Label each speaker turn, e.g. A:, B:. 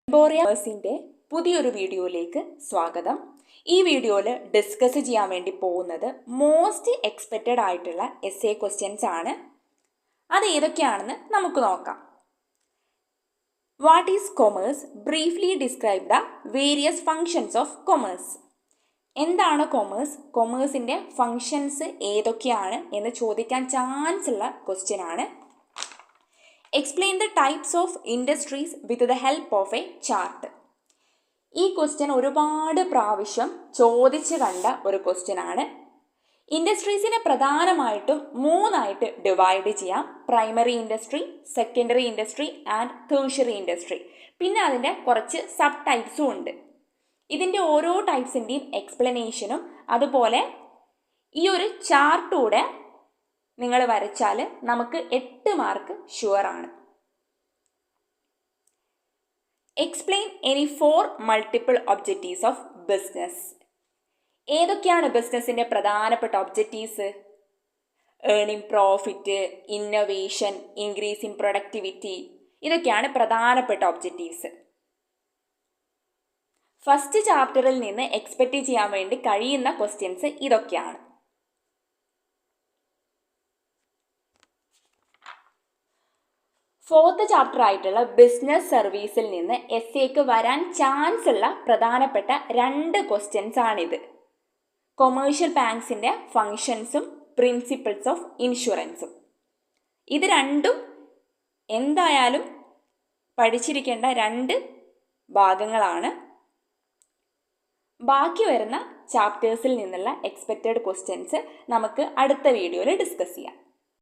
A: എംപോറിയസിൻ്റെ പുതിയൊരു വീഡിയോയിലേക്ക് സ്വാഗതം. ഈ വീഡിയോയിൽ ഡിസ്കസ് ചെയ്യാൻ വേണ്ടി പോകുന്നത് മോസ്റ്റ് എക്സ്പെക്റ്റഡ് ആയിട്ടുള്ള എസ്എ ക്വസ്റ്റ്യൻസ് ആണ്. അത് ഏതൊക്കെയാണെന്ന് നമുക്ക് നോക്കാം. What is commerce? Briefly describe the various functions of commerce. എന്താണ് കൊമേഴ്സ്? കൊമേഴ്സിൻ്റെ ഫങ്ഷൻസ് ഏതൊക്കെയാണ് എന്ന് ചോദിക്കാൻ ചാൻസ് ഉള്ള ക്വസ്റ്റ്യൻ ആണ്. Explain the types of industries with the help of A chart. ഈ ക്വസ്റ്റ്യൻ ഒരുപാട് പ്രാവശ്യം ചോദിച്ച് കണ്ട ഒരു ക്വസ്റ്റ്യൻ ആണ്. ഇൻഡസ്ട്രീസിനെ പ്രധാനമായിട്ടും മൂന്നായിട്ട് ഡിവൈഡ് ചെയ്യാം. Primary industry, secondary industry and tertiary industry. പിന്നെ അതിൻ്റെ കുറച്ച് സബ് ടൈപ്സും ഉണ്ട്. ഇതിൻ്റെ ഓരോ ടൈപ്സിൻ്റെയും എക്സ്പ്ലനേഷനും അതുപോലെ ഈ ഒരു ചാർട്ടൂടെ നിങ്ങൾ വരച്ചാൽ നമുക്ക് 8 മാർക്ക് ഷുവറാണ്. Explain any 4 multiple objectives of business. ഏതൊക്കെയാണ് ബിസിനസ്സിൻ്റെ പ്രധാനപ്പെട്ട objectives? Earning profit, innovation, increase in productivity, ഇതൊക്കെയാണ് പ്രധാനപ്പെട്ട ഒബ്ജക്റ്റീവ്സ്. ഫസ്റ്റ് ചാപ്റ്ററിൽ നിന്ന് എക്സ്പെക്റ്റ് ചെയ്യാൻ വേണ്ടി കഴിയുന്ന ക്വസ്റ്റ്യൻസ് ഇതൊക്കെയാണ്. ഫോർത്ത് ചാപ്റ്റർ ആയിട്ടുള്ള ബിസിനസ് സർവീസിൽ നിന്ന് എസ്എക്ക് വരാൻ ചാൻസ് ഉള്ള പ്രധാനപ്പെട്ട 2 ക്വസ്റ്റ്യൻസ് ആണിത്. കൊമേഴ്ഷ്യൽ ബാങ്ക്സിൻ്റെ ഫങ്ഷൻസും പ്രിൻസിപ്പിൾസ് ഓഫ് ഇൻഷുറൻസും. ഇത് രണ്ടും എന്തായാലും പഠിച്ചിരിക്കേണ്ട 2 ഭാഗങ്ങളാണ്. ബാക്കി വരുന്ന ചാപ്റ്റേഴ്സിൽ നിന്നുള്ള എക്സ്പെക്റ്റഡ് ക്വസ്റ്റ്യൻസ് നമുക്ക് അടുത്ത വീഡിയോയിൽ ഡിസ്കസ് ചെയ്യാം.